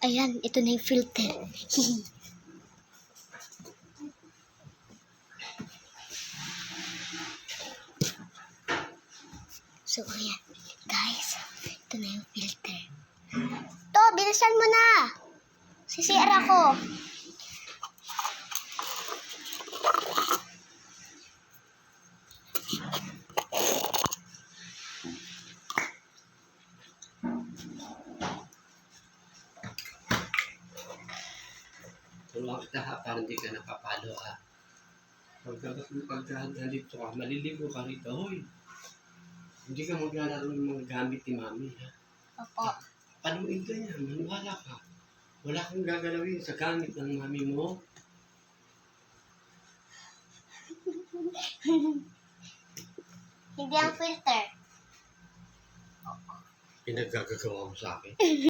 Ayan, ito na yung filter. So, ayan. Guys, ito na yung filter. To, bilisan mo na! CCR ako. Tulungan kita ha, para hindi ka napapalo ha. Pagka-dito ka, maliligo ka rito. Hoy, hindi ka maglalaro ng mga gamit ni mami ha. Opo. Panuin ka niya, maniwala ka. Wala kang gagalawin sa gamit ng mami mo. Hindi ang filter. Pinaggagawa mo sa akin.